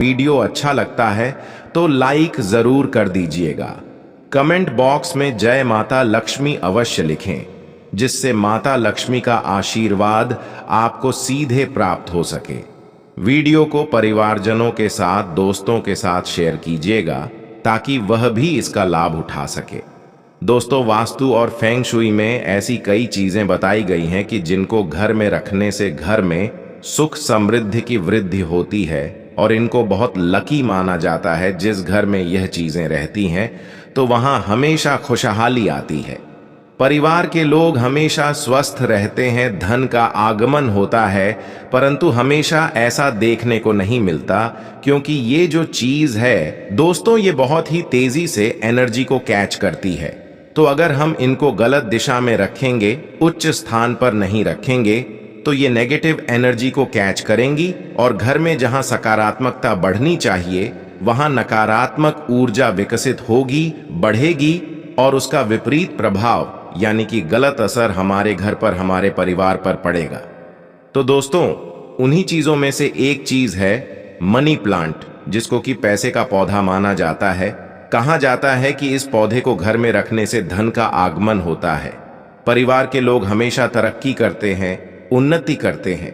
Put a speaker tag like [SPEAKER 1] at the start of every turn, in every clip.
[SPEAKER 1] Video अच्छा लगता है तो लाइक जरूर कर दीजिएगा। कमेंट बॉक्स में जय माता लक्ष्मी अवश्य लिखें, जिससे माता लक्ष्मी का आशीर्वाद आपको सीधे प्राप्त हो सके। वीडियो को परिवारजनों के साथ, दोस्तों के साथ शेयर कीजिएगा ताकि वह भी इसका लाभ उठा सके। दोस्तों, वास्तु और फेंग शुई में ऐसी कई चीजें बताई गई हैं कि जिनको घर में रखने से घर में सुख समृद्धि की वृद्धि होती है और इनको बहुत लकी माना जाता है। जिस घर में यह चीजें रहती हैं तो वहां हमेशा खुशहाली आती है, परिवार के लोग हमेशा स्वस्थ रहते हैं, धन का आगमन होता है। परंतु हमेशा ऐसा देखने को नहीं मिलता, क्योंकि ये जो चीज है दोस्तों, ये बहुत ही तेजी से एनर्जी को कैच करती है। तो अगर हम इनको गलत दिशा में रखेंगे, उच्च स्थान पर नहीं रखेंगे, तो ये नेगेटिव एनर्जी को कैच करेंगी और घर में जहां सकारात्मकता बढ़नी चाहिए वहां नकारात्मक ऊर्जा विकसित होगी, बढ़ेगी और उसका विपरीत प्रभाव यानी कि गलत असर हमारे घर पर, हमारे परिवार पर पड़ेगा। तो दोस्तों, उन्हीं चीजों में से एक चीज है मनी प्लांट, जिसको कि पैसे का पौधा माना जाता है। कहा जाता है कि इस पौधे को घर में रखने से धन का आगमन होता है, परिवार के लोग हमेशा तरक्की करते हैं, उन्नति करते हैं।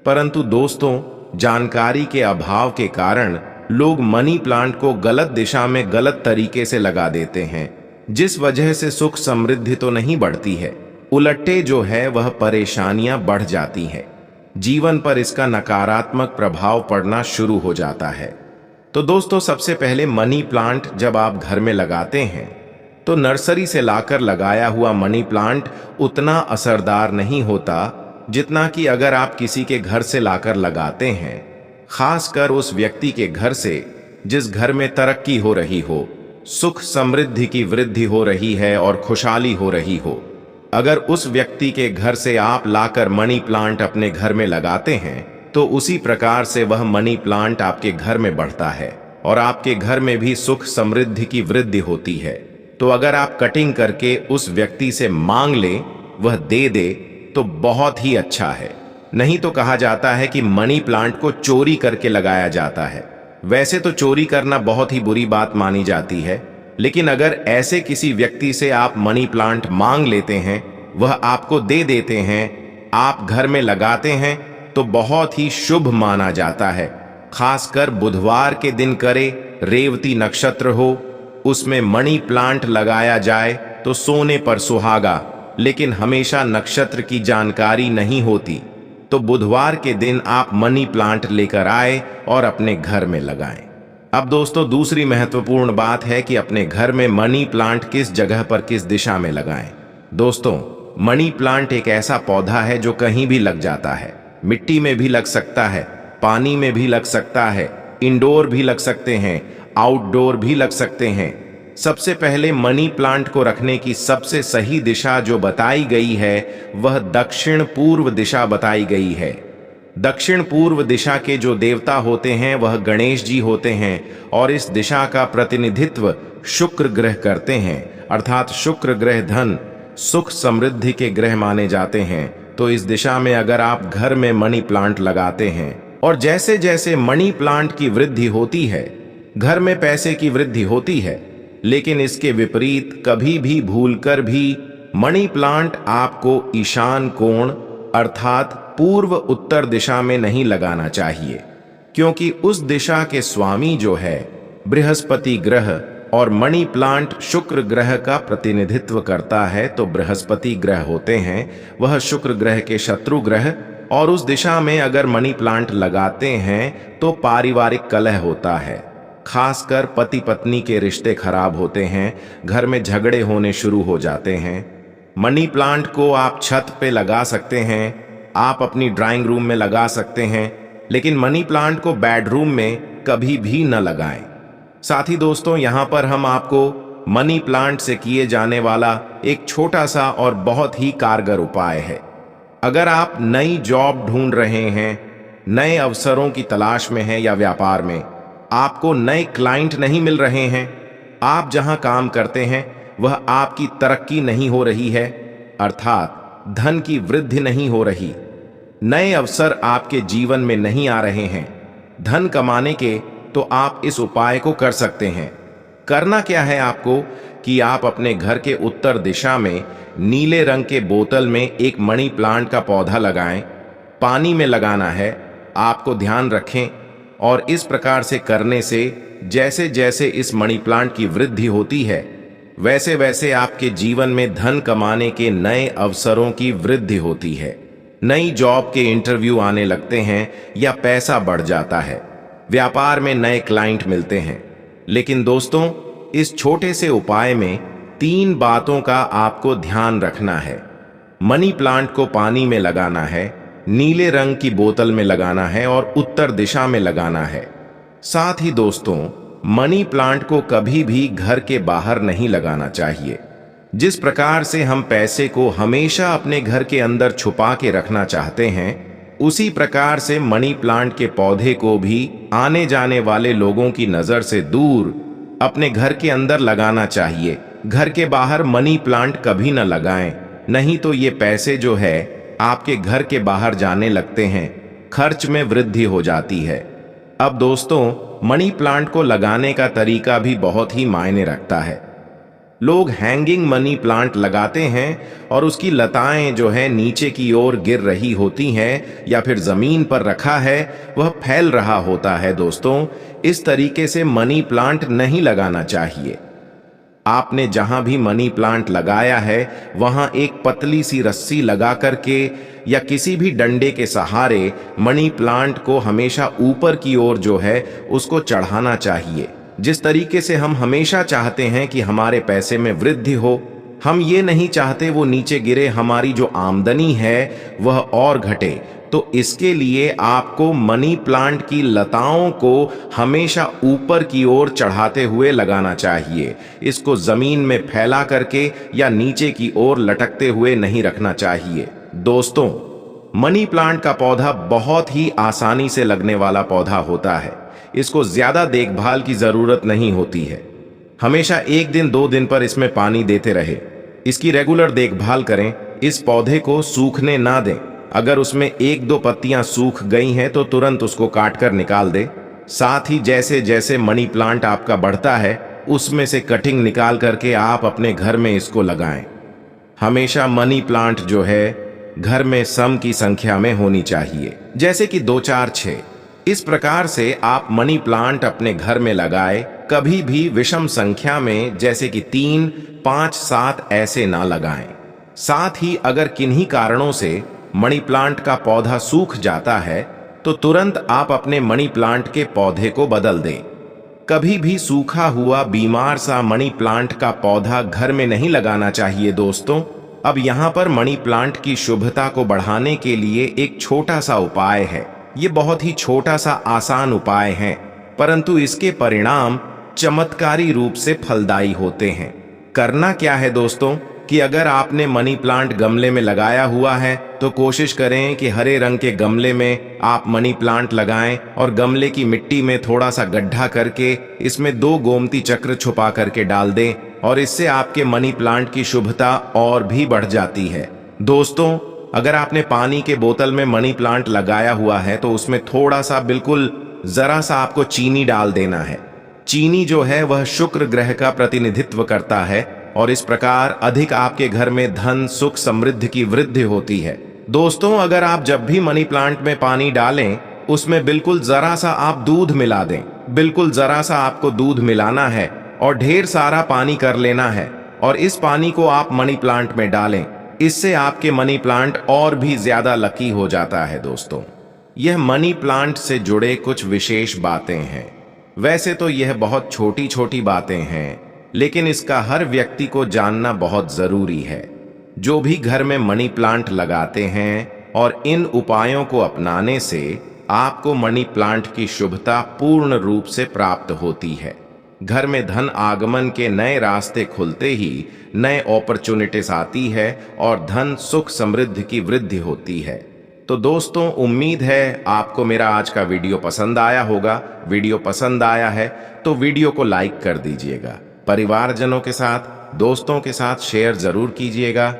[SPEAKER 1] परंतु दोस्तों, जानकारी के अभाव के कारण लोग मनी प्लांट को गलत दिशा में गलत तरीके से लगा देते हैं, जिस वजह से सुख समृद्धि तो नहीं बढ़ती है, उलटे जो है वह परेशानियां बढ़ जाती हैं। जीवन पर इसका नकारात्मक प्रभाव पड़ना शुरू हो जाता है। तो दोस्तों, सबसे पहले मनी प्लांट जब आप घर में लगाते हैं तो नर्सरी से लाकर लगाया हुआ मनी प्लांट उतना असरदार नहीं होता जितना कि अगर आप किसी के घर से लाकर लगाते हैं, खासकर उस व्यक्ति के घर से जिस घर में तरक्की हो रही हो, सुख समृद्धि की वृद्धि हो रही है और खुशहाली हो रही हो। अगर उस व्यक्ति के घर से आप लाकर मनी प्लांट अपने घर में लगाते हैं तो उसी प्रकार से वह मनी प्लांट आपके घर में बढ़ता है और आपके घर में भी सुख समृद्धि की वृद्धि होती है। तो अगर आप कटिंग करके उस व्यक्ति से मांग लें, वह दे दे, तो बहुत ही अच्छा है। नहीं तो कहा जाता है कि मनी प्लांट को चोरी करके लगाया जाता है। वैसे तो चोरी करना बहुत ही बुरी बात मानी जाती है, लेकिन अगर ऐसे किसी व्यक्ति से आप मनी प्लांट मांग लेते हैं, वह आपको दे देते हैं, आप घर में लगाते हैं, तो बहुत ही शुभ माना जाता है। खासकर बुधवार के दिन करे, रेवती नक्षत्र हो, उसमें मनी प्लांट लगाया जाए तो सोने पर सुहागा। लेकिन हमेशा नक्षत्र की जानकारी नहीं होती, तो बुधवार के दिन आप मनी प्लांट लेकर आए और अपने घर में लगाएं। अब दोस्तों, दूसरी महत्वपूर्ण बात है कि अपने घर में मनी प्लांट किस जगह पर, किस दिशा में लगाएं। दोस्तों, मनी प्लांट एक ऐसा पौधा है जो कहीं भी लग जाता है। मिट्टी में भी लग सकता है, पानी में भी लग सकता है, इंडोर भी लग सकते हैं, आउटडोर भी लग सकते हैं। सबसे पहले मनी प्लांट को रखने की सबसे सही दिशा जो बताई गई है वह दक्षिण पूर्व दिशा बताई गई है। दक्षिण पूर्व दिशा के जो देवता होते हैं वह गणेश जी होते हैं और इस दिशा का प्रतिनिधित्व शुक्र ग्रह करते हैं, अर्थात शुक्र ग्रह धन, सुख समृद्धि के ग्रह माने जाते हैं। तो इस दिशा में अगर आप घर में मनी प्लांट लगाते हैं और जैसे जैसे मनी प्लांट की वृद्धि होती है, घर में पैसे की वृद्धि होती है। लेकिन इसके विपरीत कभी भी भूलकर भी मनी प्लांट आपको ईशान कोण अर्थात पूर्व उत्तर दिशा में नहीं लगाना चाहिए, क्योंकि उस दिशा के स्वामी जो है बृहस्पति ग्रह और मनी प्लांट शुक्र ग्रह का प्रतिनिधित्व करता है। तो बृहस्पति ग्रह होते हैं वह शुक्र ग्रह के शत्रु ग्रह, और उस दिशा में अगर मनी प्लांट लगाते हैं तो पारिवारिक कलह होता है, खासकर पति पत्नी के रिश्ते खराब होते हैं, घर में झगड़े होने शुरू हो जाते हैं। मनी प्लांट को आप छत पे लगा सकते हैं, आप अपनी ड्राइंग रूम में लगा सकते हैं, लेकिन मनी प्लांट को बेडरूम में कभी भी न लगाएं। साथ ही दोस्तों, यहाँ पर हम आपको मनी प्लांट से किए जाने वाला एक छोटा सा और बहुत ही कारगर उपाय है। अगर आप नई जॉब ढूंढ रहे हैं, नए अवसरों की तलाश में हैं या व्यापार में आपको नए क्लाइंट नहीं मिल रहे हैं, आप जहां काम करते हैं वह आपकी तरक्की नहीं हो रही है, अर्थात धन की वृद्धि नहीं हो रही, नए अवसर आपके जीवन में नहीं आ रहे हैं, धन कमाने के तो आप इस उपाय को कर सकते हैं। करना क्या है आपको कि आप अपने घर के उत्तर दिशा में नीले रंग के बोतल में एक मनी प्लांट का पौधा लगाएं। पानी में लगाना है, आपको ध्यान रखें। और इस प्रकार से करने से जैसे जैसे इस मनी प्लांट की वृद्धि होती है, वैसे वैसे आपके जीवन में धन कमाने के नए अवसरों की वृद्धि होती है। नई जॉब के इंटरव्यू आने लगते हैं या पैसा बढ़ जाता है, व्यापार में नए क्लाइंट मिलते हैं। लेकिन दोस्तों, इस छोटे से उपाय में 3 बातों का आपको ध्यान रखना है। मनी प्लांट को पानी में लगाना है, नीले रंग की बोतल में लगाना है और उत्तर दिशा में लगाना है। साथ ही दोस्तों, मनी प्लांट को कभी भी घर के बाहर नहीं लगाना चाहिए। जिस प्रकार से हम पैसे को हमेशा अपने घर के अंदर छुपा के रखना चाहते हैं, उसी प्रकार से मनी प्लांट के पौधे को भी आने जाने वाले लोगों की नजर से दूर अपने घर के अंदर लगाना चाहिए। घर के बाहर मनी प्लांट कभी न लगाएं, नहीं तो ये पैसे जो है आपके घर के बाहर जाने लगते हैं, खर्च में वृद्धि हो जाती है। अब दोस्तों, मनी प्लांट को लगाने का तरीका भी बहुत ही मायने रखता है। लोग हैंगिंग मनी प्लांट लगाते हैं और उसकी लताएं जो है नीचे की ओर गिर रही होती हैं, या फिर जमीन पर रखा है वह फैल रहा होता है। दोस्तों, इस तरीके से मनी प्लांट नहीं लगाना चाहिए। आपने जहां भी मनी प्लांट लगाया है वहां एक पतली सी रस्सी लगा करके या किसी भी डंडे के सहारे मनी प्लांट को हमेशा ऊपर की ओर जो है उसको चढ़ाना चाहिए। जिस तरीके से हम हमेशा चाहते हैं कि हमारे पैसे में वृद्धि हो, हम ये नहीं चाहते वो नीचे गिरे, हमारी जो आमदनी है वह और घटे। तो इसके लिए आपको मनी प्लांट की लताओं को हमेशा ऊपर की ओर चढ़ाते हुए लगाना चाहिए। इसको जमीन में फैला करके या नीचे की ओर लटकते हुए नहीं रखना चाहिए। दोस्तों, मनी प्लांट का पौधा बहुत ही आसानी से लगने वाला पौधा होता है। इसको ज्यादा देखभाल की जरूरत नहीं होती है। हमेशा 1 दिन 2 दिन पर इसमें पानी देते रहे, इसकी रेगुलर देखभाल करें। इस पौधे को सूखने ना दें। अगर उसमें 1-2 पत्तियां सूख गई हैं तो तुरंत उसको काट कर निकाल दें। साथ ही जैसे जैसे मनी प्लांट आपका बढ़ता है, उसमें से कटिंग निकाल करके आप अपने घर में इसको लगाएं। हमेशा मनी प्लांट जो है घर में सम की संख्या में होनी चाहिए, जैसे कि 2, 4, 6। इस प्रकार से आप मनी प्लांट अपने घर में लगाए। कभी भी विषम संख्या में, जैसे कि 3, 5, 7 ऐसे ना लगाएं। साथ ही अगर किन्हीं कारणों से मनी प्लांट का पौधा सूख जाता है तो तुरंत आप अपने मनी प्लांट के पौधे को बदल दें। कभी भी सूखा हुआ बीमार सा मनी प्लांट का पौधा घर में नहीं लगाना चाहिए। दोस्तों, अब यहाँ पर मनी प्लांट की शुभता को बढ़ाने के लिए एक छोटा सा उपाय है। ये बहुत ही छोटा सा आसान उपाय है, परंतु इसके परिणाम चमत्कारी रूप से फलदायी होते हैं। करना क्या है दोस्तों कि अगर आपने मनी प्लांट गमले में लगाया हुआ है तो कोशिश करें कि हरे रंग के गमले में आप मनी प्लांट लगाएं और गमले की मिट्टी में थोड़ा सा गड्ढा करके इसमें 2 गोमती चक्र छुपा करके डाल दें, और इससे आपके मनी प्लांट की शुभता और भी बढ़ जाती है। दोस्तों, अगर आपने पानी के बोतल में मनी प्लांट लगाया हुआ है तो उसमें थोड़ा सा, बिल्कुल जरा सा आपको चीनी डाल देना है। चीनी जो है वह शुक्र ग्रह का प्रतिनिधित्व करता है और इस प्रकार अधिक आपके घर में धन, सुख, समृद्धि की वृद्धि होती है। दोस्तों, अगर आप जब भी मनी प्लांट में पानी डालें उसमें बिल्कुल जरा सा आप दूध मिला दें। बिल्कुल जरा सा आपको दूध मिलाना है और ढेर सारा पानी कर लेना है, और इस पानी को आप मनी प्लांट में डालें। इससे आपके मनी प्लांट और भी ज्यादा लकी हो जाता है। दोस्तों, यह मनी प्लांट से जुड़े कुछ विशेष बातें हैं। वैसे तो यह बहुत छोटी छोटी बातें हैं, लेकिन इसका हर व्यक्ति को जानना बहुत जरूरी है। जो भी घर में मनी प्लांट लगाते हैं और इन उपायों को अपनाने से आपको मनी प्लांट की शुभता पूर्ण रूप से प्राप्त होती है। घर में धन आगमन के नए रास्ते खुलते ही नए अपॉर्चुनिटीज आती है और धन, सुख, समृद्धि की वृद्धि होती है। तो दोस्तों, उम्मीद है आपको मेरा आज का वीडियो पसंद आया होगा। वीडियो पसंद आया है तो वीडियो को लाइक कर दीजिएगा। परिवारजनों के साथ, दोस्तों के साथ शेयर जरूर कीजिएगा।